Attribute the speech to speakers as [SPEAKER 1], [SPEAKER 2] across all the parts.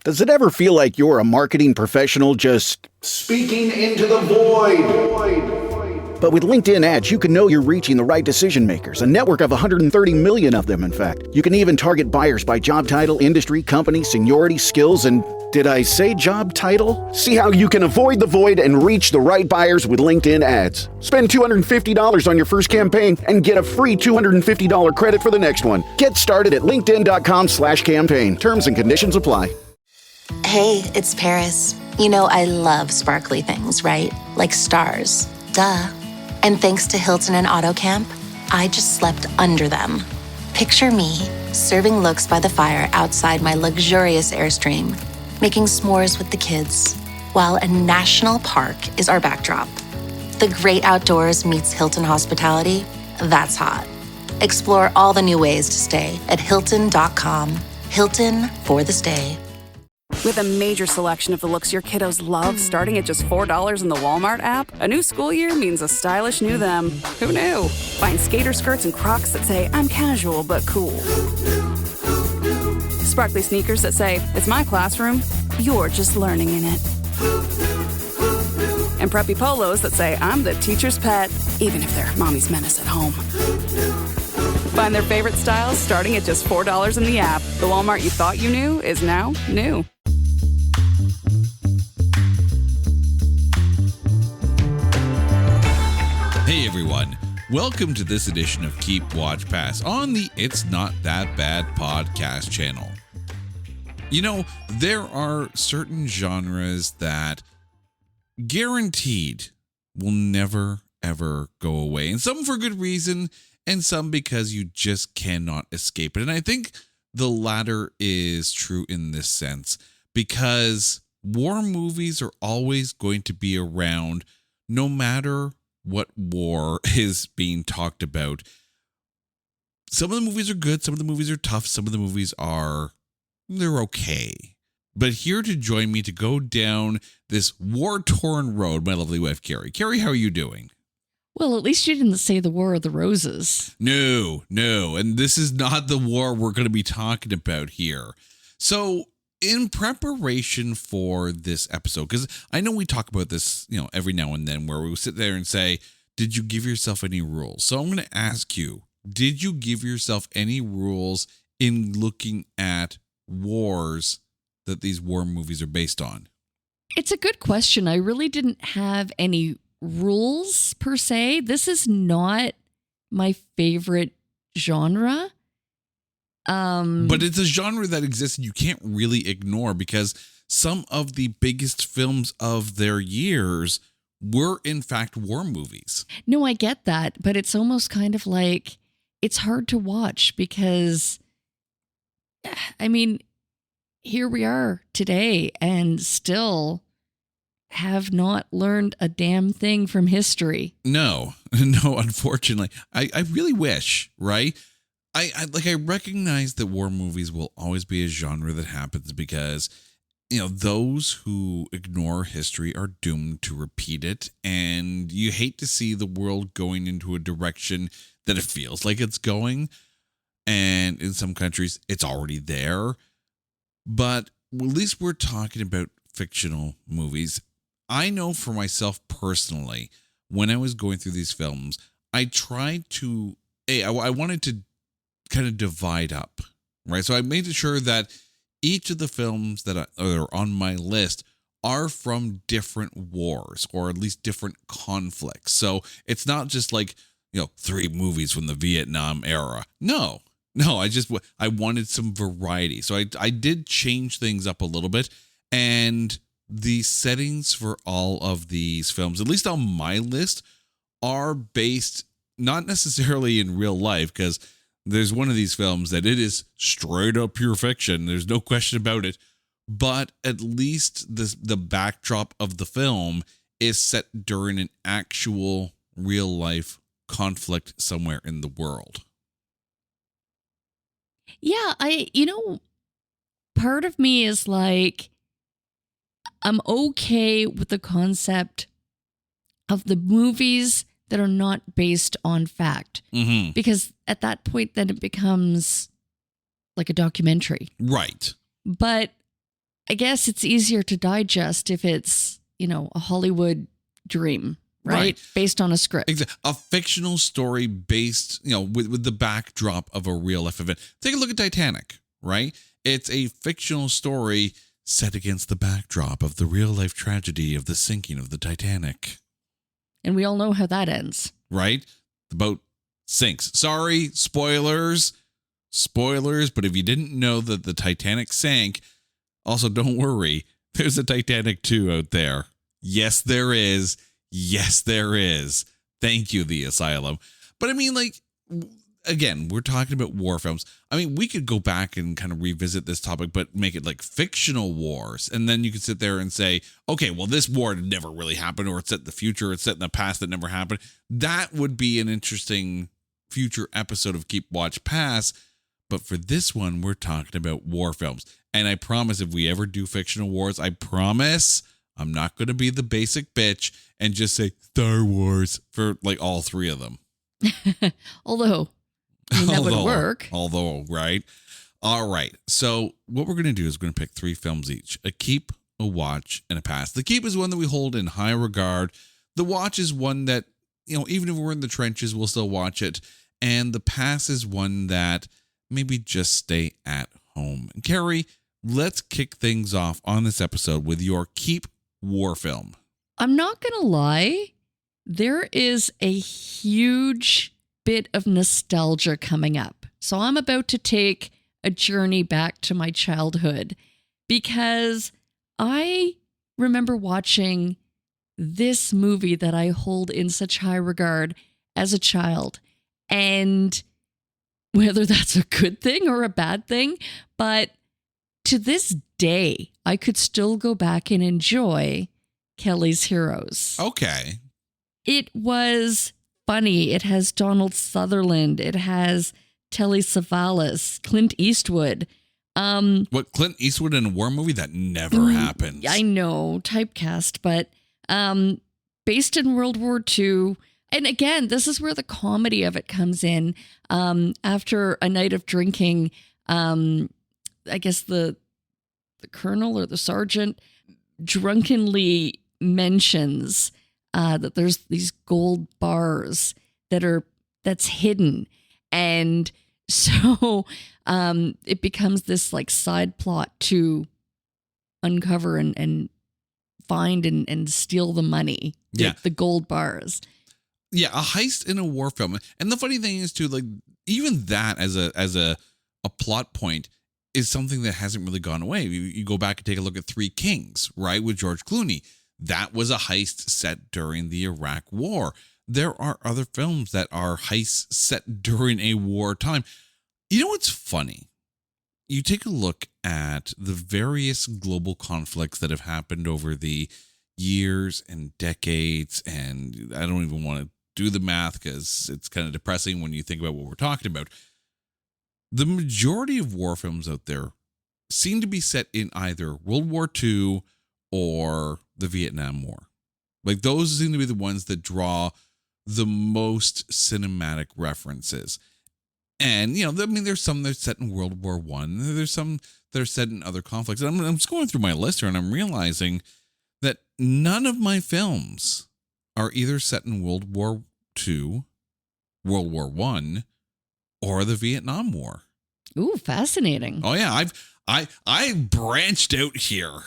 [SPEAKER 1] Does it ever feel like you're a marketing professional just speaking into the void? But with LinkedIn ads, you can know you're reaching the right decision makers, a network of 130 million of them, in fact. You can even target buyers by job title, industry, company, seniority, skills, and did I say job title? See how you can avoid the void and reach the right buyers with LinkedIn ads. Spend $250 on your first campaign and get a free $250 credit for the next one. Get started at linkedin.com/campaign. Terms and conditions apply.
[SPEAKER 2] Hey, it's Paris. You know I love sparkly things, right? Like stars. Duh. And thanks to Hilton and AutoCamp, I just slept under them. Picture me, serving looks by the fire outside my luxurious Airstream, making s'mores with the kids, while a national park is our backdrop. The great outdoors meets Hilton hospitality. That's hot. Explore all the new ways to stay at Hilton.com. Hilton for the stay.
[SPEAKER 3] With a major selection of the looks your kiddos love starting at just $4 in the Walmart app, a new school year means a stylish new them. Who knew? Find skater skirts and Crocs that say, I'm casual but cool. Sparkly sneakers that say, it's my classroom, you're just learning in it. And preppy polos that say, I'm the teacher's pet, even if they're mommy's menace at home. Find their favorite styles starting at just $4 in the app. The Walmart you thought you knew is now new.
[SPEAKER 4] Hey everyone, welcome to this edition of Keep Watch Pass on the It's Not That Bad podcast channel. You know, there are certain genres that guaranteed will never ever go away, and some for good reason and some because you just cannot escape it. And I think the latter is true in this sense, because war movies are always going to be around no matter what war is being talked about. Some of the movies are good, some of the movies are tough, some of the movies they're okay. But here to join me to go down this war-torn road, my lovely wife, Carrie. Carrie, how are you doing?
[SPEAKER 5] Well, at least you didn't say the War of the Roses.
[SPEAKER 4] No. And this is not the war we're going to be talking about here. So in preparation for this episode, because I know we talk about this, every now and then, where we sit there and say, did you give yourself any rules? So I'm going to ask you, did you give yourself any rules in looking at wars that these war movies are based on?
[SPEAKER 5] It's a good question. I really didn't have any rules per se. This is not my favorite genre.
[SPEAKER 4] But it's a genre that exists and you can't really ignore, because some of the biggest films of their years were in fact war movies.
[SPEAKER 5] No, I get that, but it's almost kind of like it's hard to watch because, I mean, here we are today and still have not learned a damn thing from history.
[SPEAKER 4] No, unfortunately. I really wish, right? I recognize that war movies will always be a genre that happens because, those who ignore history are doomed to repeat it. And you hate to see the world going into a direction that it feels like it's going. And in some countries, it's already there. But at least we're talking about fictional movies. I know for myself personally, when I was going through these films, I tried to, I wanted to kind of divide up, right? So I made sure that each of the films that are on my list are from different wars, or at least different conflicts. So it's not just like, 3 movies from the Vietnam era. No, I wanted some variety. So I did change things up a little bit, and the settings for all of these films, at least on my list, are based not necessarily in real life, because there's one of these films that it is straight up pure fiction. There's no question about it. But at least the backdrop of the film is set during an actual real life conflict somewhere in the world.
[SPEAKER 5] Yeah, part of me is like, I'm okay with the concept of the movies that are not based on fact.
[SPEAKER 4] Mm-hmm.
[SPEAKER 5] Because at that point, then it becomes like a documentary.
[SPEAKER 4] Right.
[SPEAKER 5] But I guess it's easier to digest if it's, a Hollywood dream, right? Based on a script.
[SPEAKER 4] A fictional story based, with the backdrop of a real life event. Take a look at Titanic, right? It's a fictional story set against the backdrop of the real life tragedy of the sinking of the Titanic.
[SPEAKER 5] And we all know how that ends.
[SPEAKER 4] Right? The boat sinks. Sorry, spoilers. Spoilers, but if you didn't know that the Titanic sank, also don't worry. There's a Titanic 2 out there. Yes, there is. Yes, there is. Thank you, The Asylum. But I mean, again, we're talking about war films. I mean, we could go back and kind of revisit this topic, but make it like fictional wars. And then you could sit there and say, okay, well, this war never really happened, or it's set in the future, it's set in the past that never happened. That would be an interesting future episode of Keep Watch Pass. But for this one, we're talking about war films. And I promise if we ever do fictional wars, I promise I'm not going to be the basic bitch and just say Star Wars for all three of them.
[SPEAKER 5] Although, that would work.
[SPEAKER 4] Although, right? All right. So what we're going to do is we're going to pick 3 films each. A keep, a watch, and a pass. The keep is one that we hold in high regard. The watch is one that, even if we're in the trenches, we'll still watch it. And the pass is one that maybe just stay at home. And Carrie, let's kick things off on this episode with your keep war film.
[SPEAKER 5] I'm not going to lie. There is a huge bit of nostalgia coming up. So I'm about to take a journey back to my childhood because I remember watching this movie that I hold in such high regard as a child. And whether that's a good thing or a bad thing, but to this day, I could still go back and enjoy Kelly's Heroes.
[SPEAKER 4] Okay.
[SPEAKER 5] It was funny. It has Donald Sutherland. It has Telly Savalas, Clint Eastwood.
[SPEAKER 4] What, Clint Eastwood in a war movie? That never happens.
[SPEAKER 5] I know, typecast, but based in World War II. And again, this is where the comedy of it comes in. After a night of drinking, I guess the colonel or the sergeant drunkenly mentions that there's these gold bars that's hidden. And so it becomes this side plot to uncover and find and steal the money, the gold bars.
[SPEAKER 4] Yeah, a heist in a war film. And the funny thing is too, even that as a plot point is something that hasn't really gone away. You go back and take a look at Three Kings, right, with George Clooney. That was a heist set during the Iraq War. There are other films that are heists set during a war time. You know what's funny? You take a look at the various global conflicts that have happened over the years and decades, and I don't even want to do the math because it's kind of depressing when you think about what we're talking about. The majority of war films out there seem to be set in either World War II or the Vietnam War. Those seem to be the ones that draw the most cinematic references. And, there's some that are set in World War I. There's some that are set in other conflicts. And I'm just going through my list here and I'm realizing that none of my films are either set in World War II, World War I, or the Vietnam War.
[SPEAKER 5] Ooh, fascinating.
[SPEAKER 4] Oh yeah, I branched out here.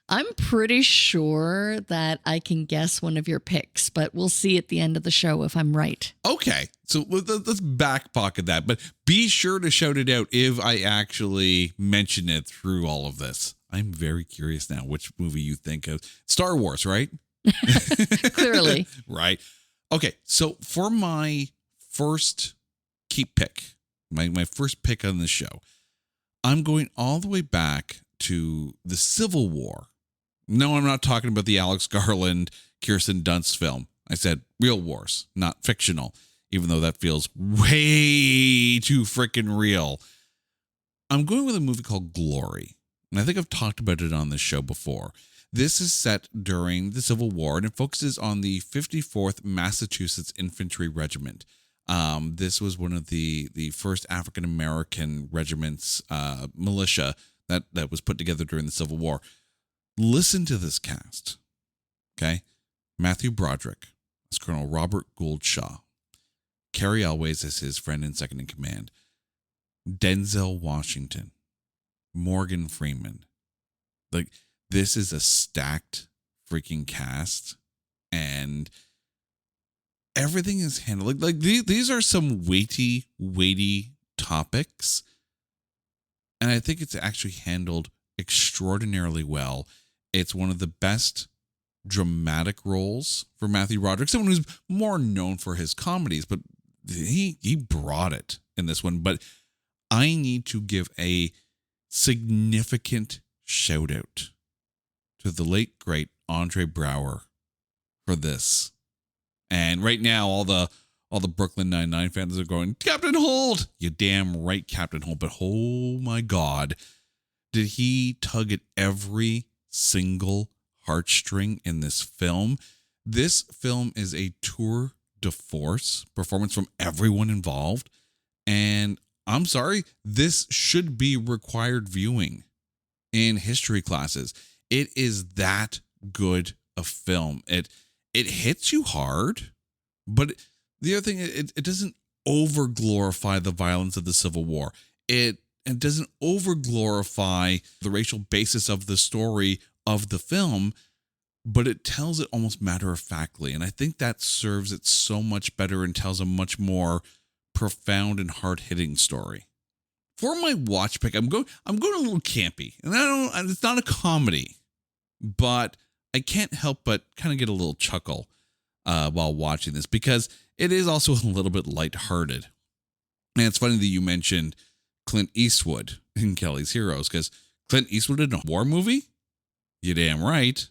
[SPEAKER 5] I'm pretty sure that I can guess one of your picks, but we'll see at the end of the show if I'm right.
[SPEAKER 4] Okay, so let's back pocket that, but be sure to shout it out if I actually mention it through all of this. I'm very curious now which movie you think of. Star Wars, right?
[SPEAKER 5] Clearly.
[SPEAKER 4] Right. Okay, so for my first keep pick, my first pick on the show, I'm going all the way back to the Civil War. No, I'm not talking about the Alex Garland, Kirsten Dunst film. I said real wars, not fictional, even though that feels way too freaking real. I'm going with a movie called Glory. And I think I've talked about it on this show before. This is set during the Civil War, and it focuses on the 54th Massachusetts Infantry Regiment. This was one of the first African-American regiments, militia, that was put together during the Civil War. Listen to this cast. Okay? Matthew Broderick as Colonel Robert Gould Shaw. Cary Elwes as his friend and second in command. Denzel Washington. Morgan Freeman. Like, this is a stacked freaking cast, and everything is handled like these are some weighty topics, and I think it's actually handled extraordinarily well. It's one of the best dramatic roles for Matthew Broderick, someone who's more known for his comedies, but he brought it in this one. But I need to give a significant shout out to the late great Andre Braugher for this. And right now, all the Brooklyn Nine-Nine fans are going, Captain Holt! You damn right, Captain Holt. But oh my God, did he tug at every single heartstring in this film? This film is a tour de force performance from everyone involved. And I'm sorry, this should be required viewing in history classes. It is that good a film. It hits you hard, but the other thing, it doesn't over glorify the violence of the Civil War. It doesn't over glorify the racial basis of the story of the film, but it tells it almost matter-of-factly. And I think that serves it so much better and tells a much more profound and hard-hitting story. For my watch pick, I'm going a little campy. And it's not a comedy, but I can't help but kind of get a little chuckle while watching this, because it is also a little bit lighthearted. And it's funny that you mentioned Clint Eastwood in Kelly's Heroes, because Clint Eastwood in a war movie? You damn right.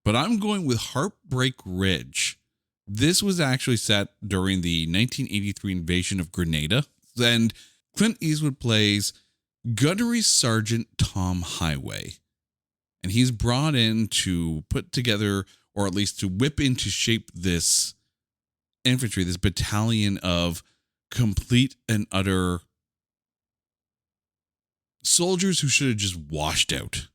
[SPEAKER 4] But I'm going with Heartbreak Ridge. This was actually set during the 1983 invasion of Grenada, and Clint Eastwood plays Gunnery Sergeant Tom Highway. And he's brought in to put together, or at least to whip into shape, this infantry, this battalion of complete and utter soldiers who should have just washed out.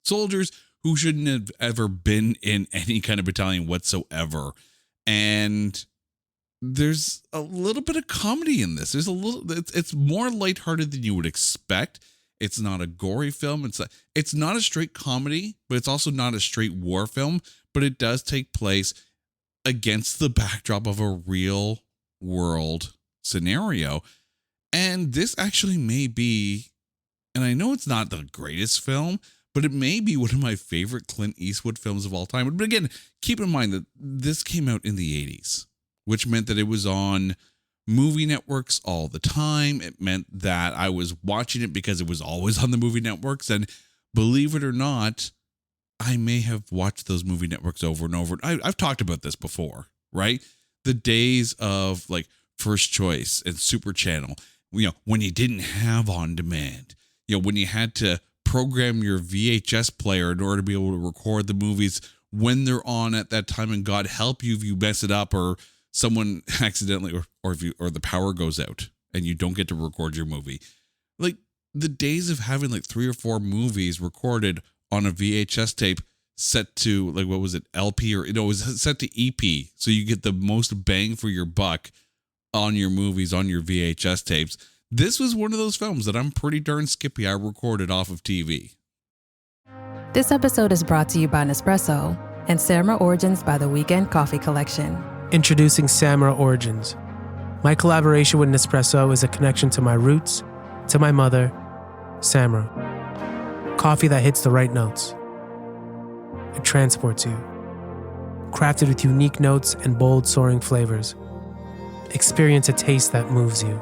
[SPEAKER 4] Soldiers who shouldn't have ever been in any kind of battalion whatsoever. And there's a little bit of comedy in this. It's more lighthearted than you would expect. It's not a gory film. It's not a straight comedy, but it's also not a straight war film. But it does take place against the backdrop of a real world scenario. And this actually may be, and I know it's not the greatest film, but it may be one of my favorite Clint Eastwood films of all time. But again, keep in mind that this came out in the 80s, which meant that it was on movie networks all the time. It meant that I was watching it because it was always on the movie networks. And believe it or not, I may have watched those movie networks over and over. I've talked about this before, right? The days of like First Choice and Super Channel, when you didn't have on demand, when you had to program your VHS player in order to be able to record the movies when they're on at that time, and God help you if you mess it up, or someone accidentally, or the power goes out and you don't get to record your movie. Like the days of having like 3 or 4 movies recorded on a VHS tape set to like, what was it, LP, or it was set to EP, so you get the most bang for your buck on your movies on your VHS tapes. This was one of those films that I'm pretty darn skippy I recorded off of TV.
[SPEAKER 6] This episode is brought to you by Nespresso and Samra Origins by the Weekend Coffee Collection.
[SPEAKER 7] Introducing Samra Origins. My collaboration with Nespresso is a connection to my roots, to my mother, Samra. Coffee that hits the right notes. It transports you. Crafted with unique notes and bold, soaring flavors. Experience a taste that moves you.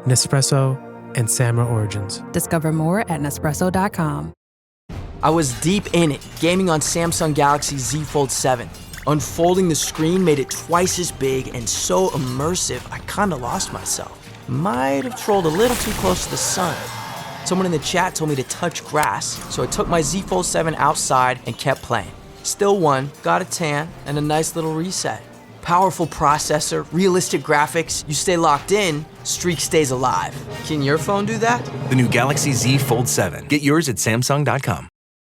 [SPEAKER 7] Nespresso and Samra Origins.
[SPEAKER 6] Discover more at Nespresso.com.
[SPEAKER 8] I was deep in it, gaming on Samsung Galaxy Z Fold 7. Unfolding the screen made it twice as big and so immersive, I kinda lost myself. Might have trolled a little too close to the sun. Someone in the chat told me to touch grass, so I took my Z Fold 7 outside and kept playing. Still won, got a tan, and a nice little reset. Powerful processor, realistic graphics, you stay locked in, streak stays alive. Can your phone do that?
[SPEAKER 9] The new Galaxy Z Fold 7. Get yours at Samsung.com.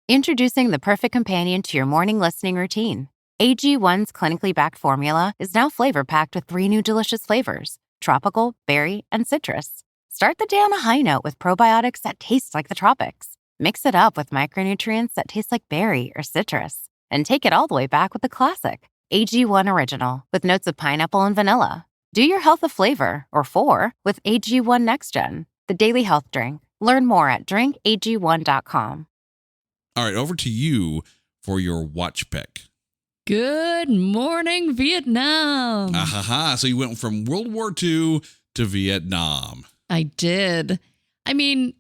[SPEAKER 10] Introducing the perfect companion to your morning listening routine. AG1's clinically backed formula is now flavor-packed with 3 new delicious flavors: tropical, berry, and citrus. Start the day on a high note with probiotics that taste like the tropics. Mix it up with micronutrients that taste like berry or citrus. And take it all the way back with the classic AG1 Original with notes of pineapple and vanilla. Do your health a flavor, or 4, with AG1 Next Gen, the daily health drink. Learn more at drinkag1.com.
[SPEAKER 4] All right, over to you for your watch pick.
[SPEAKER 5] Good morning, Vietnam.
[SPEAKER 4] So you went from World War II to Vietnam.
[SPEAKER 5] I did. I mean,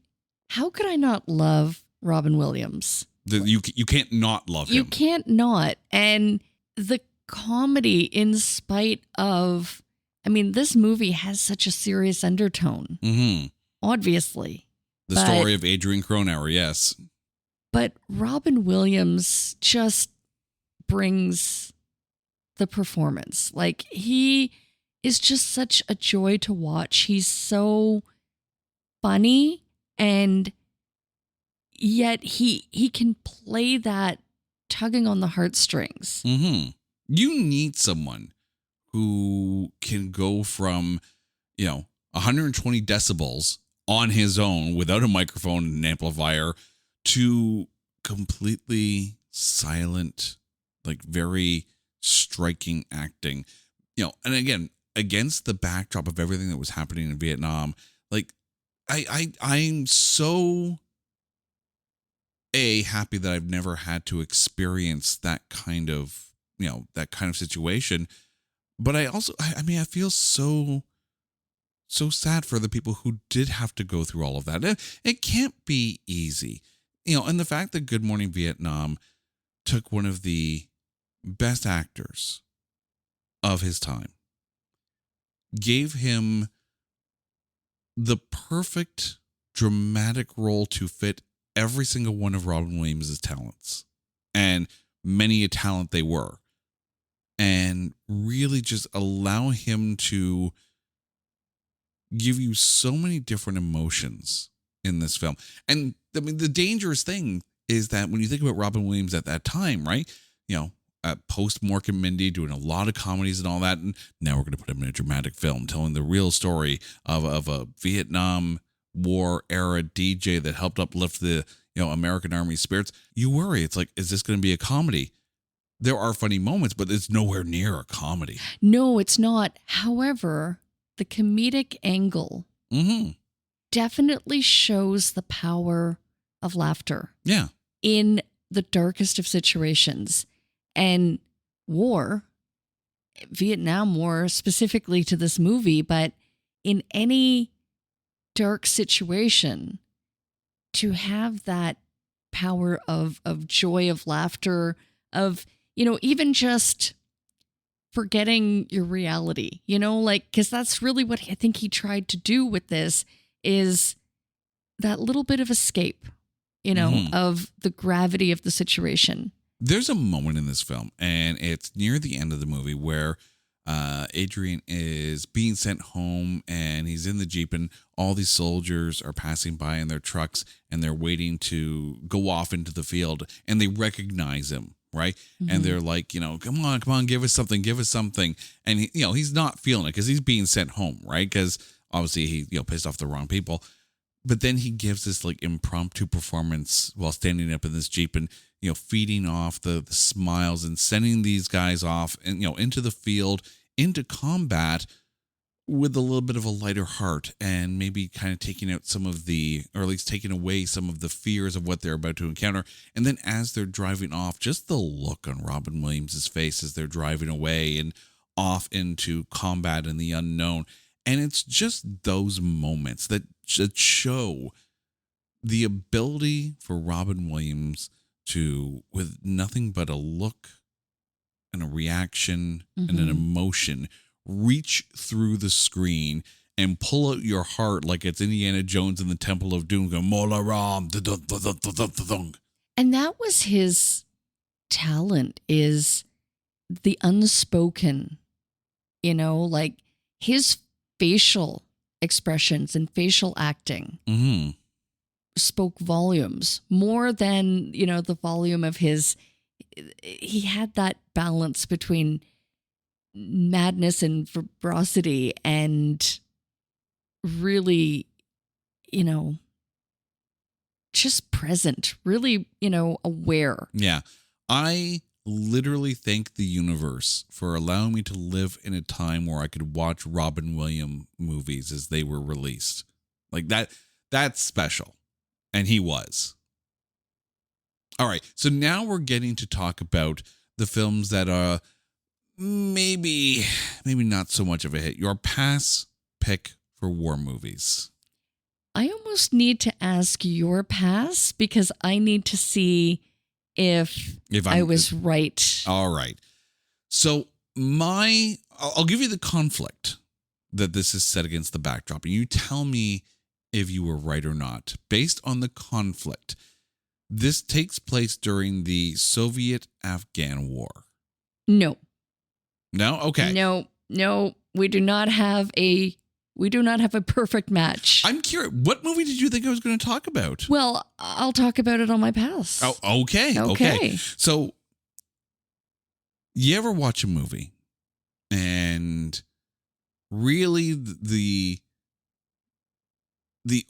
[SPEAKER 5] how could I not love Robin Williams?
[SPEAKER 4] You can't not love him.
[SPEAKER 5] You can't not. And the comedy, in spite of, I mean, this movie has such a serious undertone, obviously.
[SPEAKER 4] The story of Adrian Cronauer, yes.
[SPEAKER 5] But Robin Williams just brings the performance. Like, he is just such a joy to watch. He's so funny, and yet he can play that tugging on the heartstrings.
[SPEAKER 4] You need someone who can go from, 120 decibels on his own without a microphone and an amplifier to completely silent, like very striking acting. And again, against the backdrop of everything that was happening in Vietnam, like I'm so happy that I've never had to experience that kind of situation. But I also, I feel so sad for the people who did have to go through all of that. It can't be easy, and the fact that Good Morning Vietnam took one of the best actors of his time, gave him the perfect dramatic role to fit every single one of Robin Williams' talents, and many a talent they were, and really just allow him to give you so many different emotions in this film. And I mean, the dangerous thing is that when you think about Robin Williams at that time, right? Post Mork and Mindy, doing a lot of comedies and all that, and now we're going to put him in a dramatic film telling the real story of a Vietnam War era DJ that helped uplift the American Army spirits. You worry, it's like, is this going to be a comedy? There are funny moments, but it's nowhere near a comedy.
[SPEAKER 5] No, it's not. However, the comedic angle definitely shows the power of laughter.
[SPEAKER 4] Yeah.
[SPEAKER 5] In the darkest of situations. And Vietnam War specifically to this movie, but in any dark situation, to have that power of joy, of laughter, of, even just forgetting your reality, because that's really what I think he tried to do with this, is that little bit of escape, of the gravity of the situation.
[SPEAKER 4] There's a moment in this film, and it's near the end of the movie, where Adrian is being sent home, and he's in the Jeep, and all these soldiers are passing by in their trucks, and they're waiting to go off into the field, and they recognize him, right? And they're like, come on, give us something. And he's not feeling it because he's being sent home, right? Because obviously he pissed off the wrong people. But then he gives this like impromptu performance while standing up in this Jeep, and feeding off the smiles and sending these guys off and into the field, into combat with a little bit of a lighter heart, and maybe kind of taking out some of the, or at least taking away some of the fears of what they're about to encounter. And then as they're driving off, just the look on Robin Williams' face as they're driving away and off into combat in the unknown. And it's just those moments that show the ability for Robin Williams to, with nothing but a look and a reaction and an emotion, reach through the screen and pull out your heart like it's Indiana Jones in the Temple of Doom, going, Molaram.
[SPEAKER 5] And that was his talent, is the unspoken like his facial expressions and facial acting spoke volumes more than, the volume of he had that balance between madness and veracity and really, just present, really, aware.
[SPEAKER 4] Yeah. I literally thank the universe for allowing me to live in a time where I could watch Robin Williams movies as they were released. Like that's special. And he was. All right. So now we're getting to talk about the films that are maybe not so much of a hit. Your pass pick for war movies.
[SPEAKER 5] I almost need to ask your pass because I need to see if I was right.
[SPEAKER 4] All right. So I'll give you the conflict that this is set against the backdrop, and you tell me if you were right or not. Based on the conflict, this takes place during the Soviet-Afghan War.
[SPEAKER 5] No.
[SPEAKER 4] No? Okay.
[SPEAKER 5] No. We do not have a perfect match.
[SPEAKER 4] I'm curious. What movie did you think I was going to talk about?
[SPEAKER 5] Well, I'll talk about it on my pass.
[SPEAKER 4] Oh, okay. So, you ever watch a movie and really the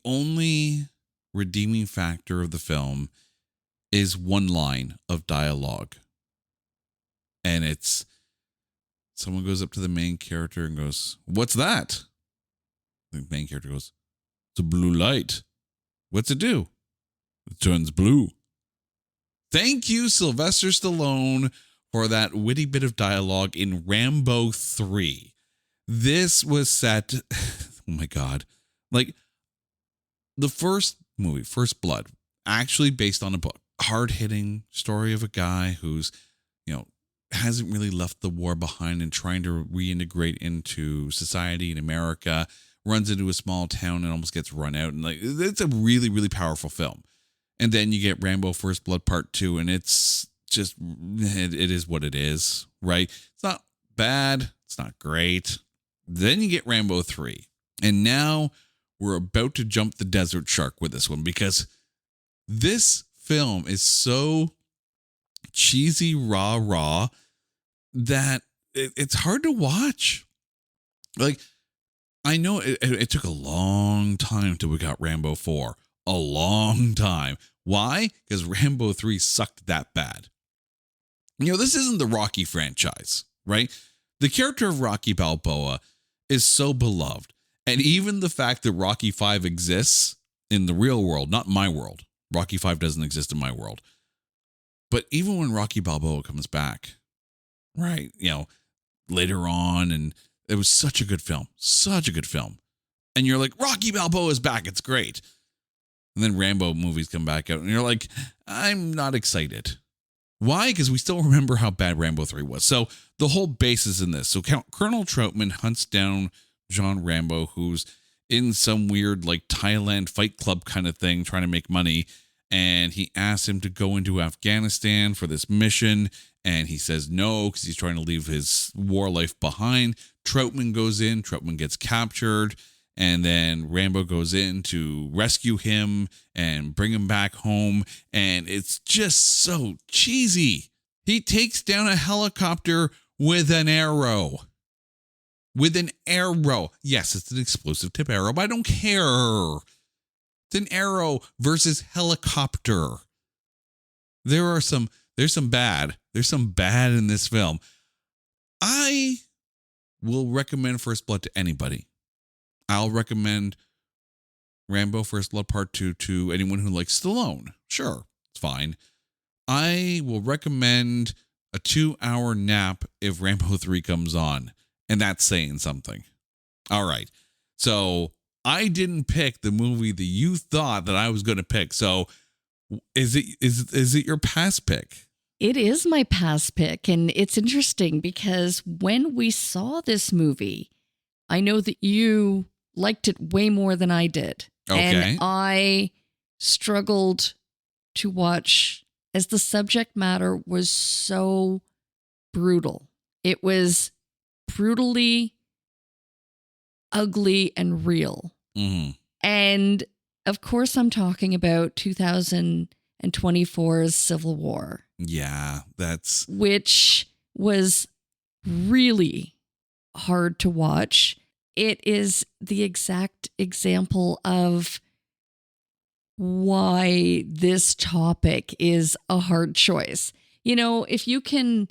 [SPEAKER 4] only redeeming factor of the film is one line of dialogue. And it's someone goes up to the main character and goes, "What's that?" The main character goes, "It's a blue light. What's it do?" "It turns blue." Thank you, Sylvester Stallone, for that witty bit of dialogue in Rambo 3. This was set, oh my God, like the first movie, First Blood, actually based on a book. Hard-hitting story of a guy who's, hasn't really left the war behind and trying to reintegrate into society in America, runs into a small town and almost gets run out. And it's a really, really powerful film. And then you get Rambo First Blood Part 2, and it's just, it is what it is, right? It's not bad. It's not great. Then you get Rambo 3. And now we're about to jump the desert shark with this one because this film is so cheesy, raw that it's hard to watch. Like, I know it took a long time till we got Rambo 4. A long time. Why? Because Rambo 3 sucked that bad. This isn't the Rocky franchise, right? The character of Rocky Balboa is so beloved. And even the fact that Rocky 5 exists in the real world, not my world. Rocky 5 doesn't exist in my world. But even when Rocky Balboa comes back, right, later on, and it was such a good film. And you're like, Rocky Balboa is back. It's great. And then Rambo movies come back out and you're like, I'm not excited. Why? Because we still remember how bad Rambo 3 was. So the whole basis in this. So Colonel Troutman hunts down John Rambo, who's in some weird Thailand fight club kind of thing, trying to make money. And he asks him to go into Afghanistan for this mission. And he says no, because he's trying to leave his war life behind. Troutman goes in. Troutman gets captured. And then Rambo goes in to rescue him and bring him back home. And it's just so cheesy. He takes down a helicopter with an arrow. Yes, it's an explosive tip arrow, but I don't care. It's an arrow versus helicopter. There's some bad in this film. I will recommend First Blood to anybody. I'll recommend Rambo First Blood Part 2 to anyone who likes Stallone. Sure, it's fine. I will recommend a 2-hour nap if Rambo 3 comes on. And that's saying something. All right. So I didn't pick the movie that you thought that I was going to pick. So is it your pass pick?
[SPEAKER 5] It is my pass pick. And it's interesting because when we saw this movie, I know that you liked it way more than I did.
[SPEAKER 4] Okay.
[SPEAKER 5] And I struggled to watch as the subject matter was so brutal. It was brutally ugly and real.
[SPEAKER 4] Mm-hmm.
[SPEAKER 5] And of course, I'm talking about 2024's Civil War.
[SPEAKER 4] Yeah,
[SPEAKER 5] which was really hard to watch. It is the exact example of why this topic is a hard choice. You know, if you can,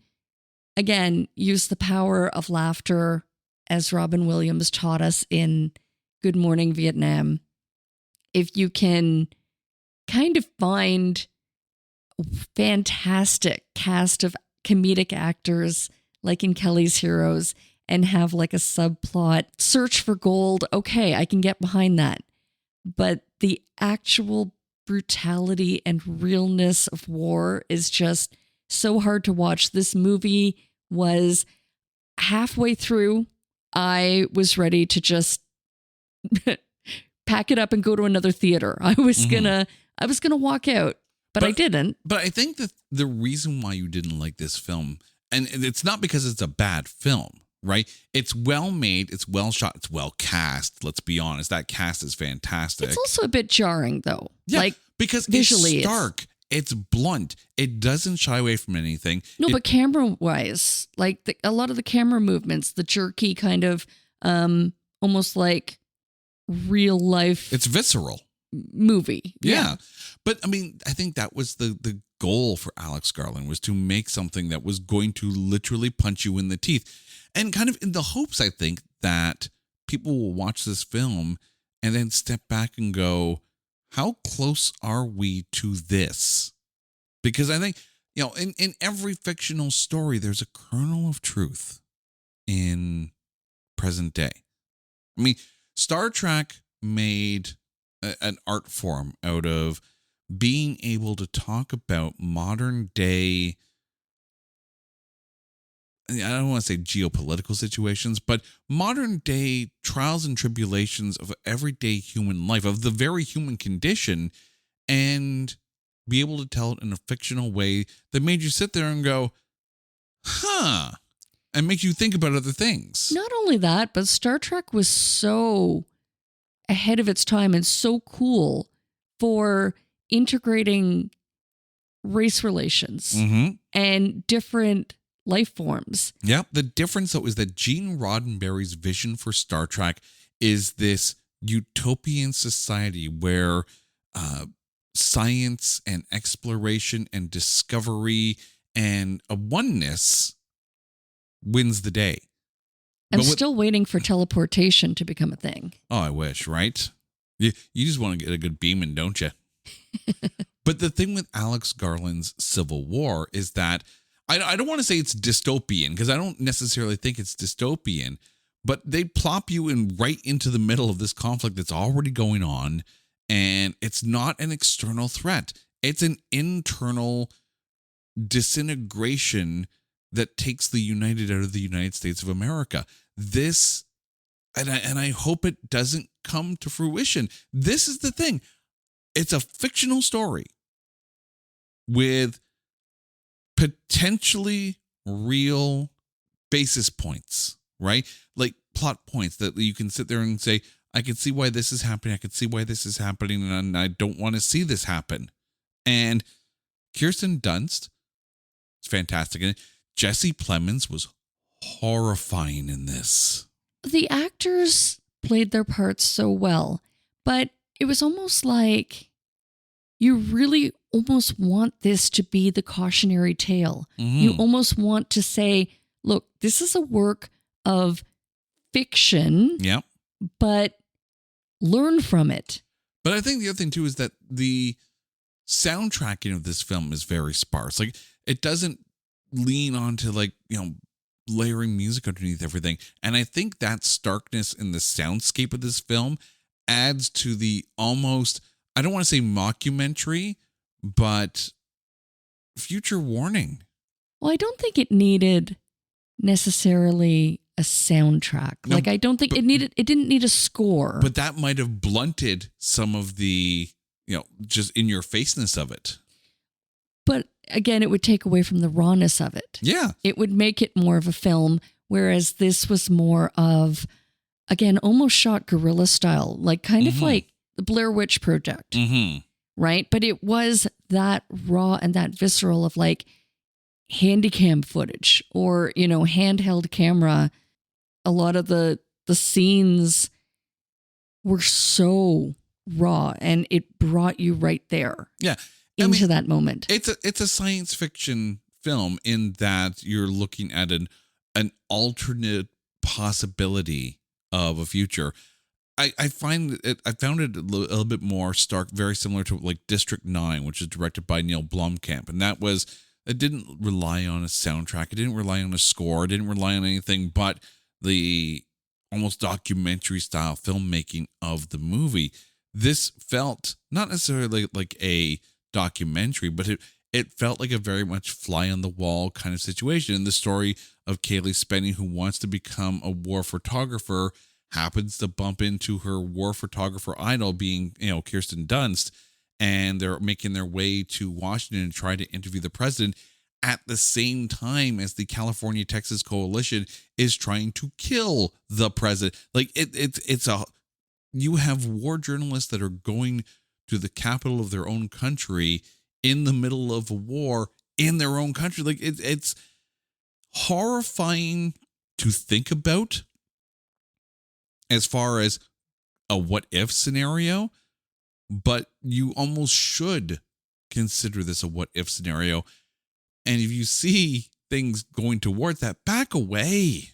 [SPEAKER 5] again, use the power of laughter, as Robin Williams taught us in Good Morning Vietnam, if you can kind of find a fantastic cast of comedic actors like in Kelly's Heroes and have like a subplot, search for gold, okay, I can get behind that. But the actual brutality and realness of war is just so hard to watch. This movie was halfway through, I was ready to just pack it up and go to another theater. I was gonna walk out, but I didn't.
[SPEAKER 4] But I think that the reason why you didn't like this film, and it's not because it's a bad film, right? It's well made, it's well shot, it's well cast. Let's be honest, that cast is fantastic.
[SPEAKER 5] It's also a bit jarring, though.
[SPEAKER 4] Yeah,
[SPEAKER 5] like
[SPEAKER 4] because
[SPEAKER 5] visually,
[SPEAKER 4] it's stark, it's blunt, it doesn't shy away from anything.
[SPEAKER 5] No, but camera-wise, like a lot of the camera movements, the jerky kind of, almost like real life.
[SPEAKER 4] It's visceral.
[SPEAKER 5] Movie.
[SPEAKER 4] Yeah. But I mean, I think that was the goal for Alex Garland, was to make something that was going to literally punch you in the teeth. And kind of in the hopes, I think, that people will watch this film and then step back and go, how close are we to this? Because I think, you know, in every fictional story, there's a kernel of truth in present day. I mean, Star Trek made an art form out of being able to talk about modern day, I don't want to say geopolitical situations, but modern day trials and tribulations of everyday human life, of the very human condition, and be able to tell it in a fictional way that made you sit there and go, huh, and make you think about other things.
[SPEAKER 5] Not only that, but Star Trek was so ahead of its time and so cool for integrating race relations and different life forms.
[SPEAKER 4] Yeah. The difference, though, is that Gene Roddenberry's vision for Star Trek is this utopian society where science and exploration and discovery and a oneness wins the day.
[SPEAKER 5] I'm still waiting for teleportation to become a thing.
[SPEAKER 4] Oh, I wish, right? You just want to get a good beaming, don't you? But the thing with Alex Garland's Civil War is that I don't want to say it's dystopian, because I don't necessarily think it's dystopian, but they plop you right into the middle of this conflict that's already going on, and it's not an external threat. It's an internal disintegration that takes the United out of the United States of America. This, and I hope it doesn't come to fruition. This is the thing. It's a fictional story with potentially real basis points, right? Like plot points that you can sit there and say, I can see why this is happening. I can see why this is happening. And I don't want to see this happen. And Kirsten Dunst is fantastic in it. Jesse Plemons was horrifying in this.
[SPEAKER 5] The actors played their parts so well, but it was almost like you really almost want this to be the cautionary tale. You almost want to say, look, this is a work of fiction, but learn from it.
[SPEAKER 4] But I think the other thing too is that the soundtracking of this film is very sparse. Like, it doesn't lean onto, like, you know, layering music underneath everything. And I think that starkness in the soundscape of this film adds to the almost, I don't want to say mockumentary, but future warning.
[SPEAKER 5] Well, I don't think it needed necessarily a soundtrack.
[SPEAKER 4] No,
[SPEAKER 5] like, I don't think it didn't need a score.
[SPEAKER 4] But that might have blunted some of the, you know, just in your faceness of it.
[SPEAKER 5] But again, it would take away from the rawness of it.
[SPEAKER 4] Yeah.
[SPEAKER 5] It would make it more of a film Whereas this was more of, again, almost shot guerrilla style, like kind of like the Blair Witch Project, right? But it was that raw and that visceral of like handycam footage or, you know, handheld camera. A lot of the scenes were so raw and it brought you right there.
[SPEAKER 4] Yeah.
[SPEAKER 5] Into that moment.
[SPEAKER 4] It's a science fiction film in that you're looking at an alternate possibility of a future. I found it a little bit more stark, very similar to like District 9, which is directed by Neil Blomkamp. And it didn't rely on a soundtrack. It didn't rely on a score. It didn't rely on anything but the almost documentary style filmmaking of the movie. This felt not necessarily like a documentary, but it felt like a very much fly on the wall kind of situation. And the story of Kaylee Spenny, who wants to become a war photographer, happens to bump into her war photographer idol being, you know, Kirsten Dunst, and they're making their way to Washington and try to interview the president at the same time as the California-Texas coalition is trying to kill the president. Like you have war journalists that are going to the capital of their own country in the middle of a war in their own country. Like it's horrifying to think about as far as a what if scenario, but you almost should consider this a what if scenario. And if you see things going towards that, back away,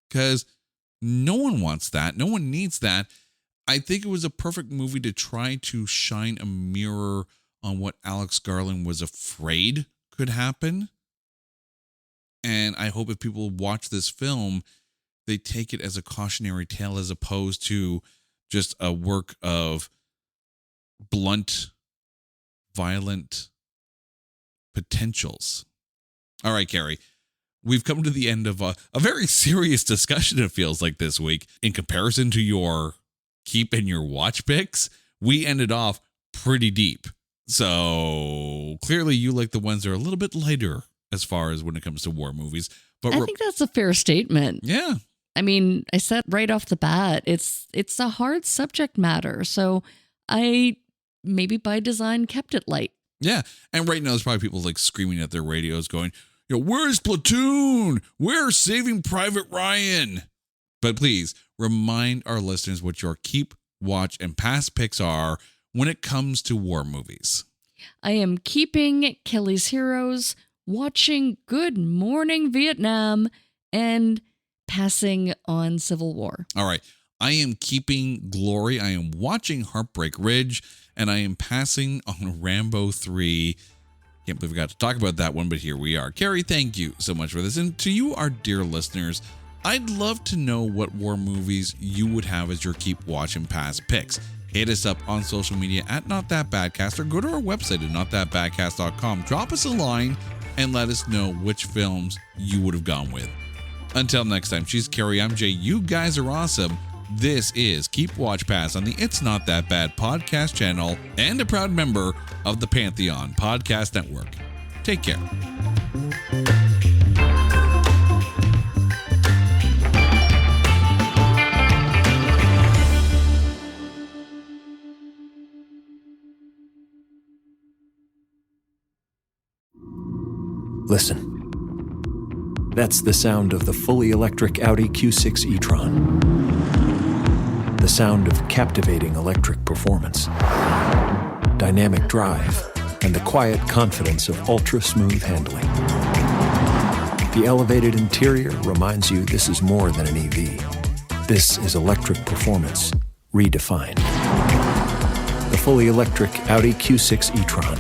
[SPEAKER 4] because no one wants that. No one needs that. I think it was a perfect movie to try to shine a mirror on what Alex Garland was afraid could happen. And I hope if people watch this film, they take it as a cautionary tale as opposed to just a work of blunt, violent potentials. All right, Carrie, we've come to the end of a very serious discussion, it feels like, this week. In comparison to your keep and your watch picks, we ended off pretty deep. So clearly you like the ones that are a little bit lighter as far as when it comes to war movies. But
[SPEAKER 5] I think that's a fair statement.
[SPEAKER 4] Yeah.
[SPEAKER 5] I mean, I said right off the bat, it's a hard subject matter. So I maybe by design kept it light.
[SPEAKER 4] Yeah. And right now there's probably people like screaming at their radios going, you know, where's Platoon? Where's Saving Private Ryan? But please remind our listeners what your keep, watch, and past picks are when it comes to war movies.
[SPEAKER 5] I am keeping Kelly's Heroes, watching Good Morning Vietnam, and passing on Civil War.
[SPEAKER 4] All right. I am keeping Glory. I am watching Heartbreak Ridge, and I am passing on Rambo 3. Can't believe we got to talk about that one, but here we are. Carrie, thank you so much for this. And to you, our dear listeners, I'd love to know what war movies you would have as your keep, watch, and pass picks. Hit us up on social media at Not That Badcast, or go to our website at notthatbadcast.com. Drop us a line and let us know which films you would have gone with. Until next time, she's Carrie, I'm Jay. You guys are awesome. This is Keep Watch Pass on the It's Not That Bad podcast channel and a proud member of the Pantheon Podcast Network. Take care.
[SPEAKER 11] Listen. That's the sound of the fully electric Audi Q6 e-tron. The sound of captivating electric performance, dynamic drive, and the quiet confidence of ultra-smooth handling. The elevated interior reminds you this is more than an EV. This is electric performance redefined. The fully electric Audi Q6 e-tron.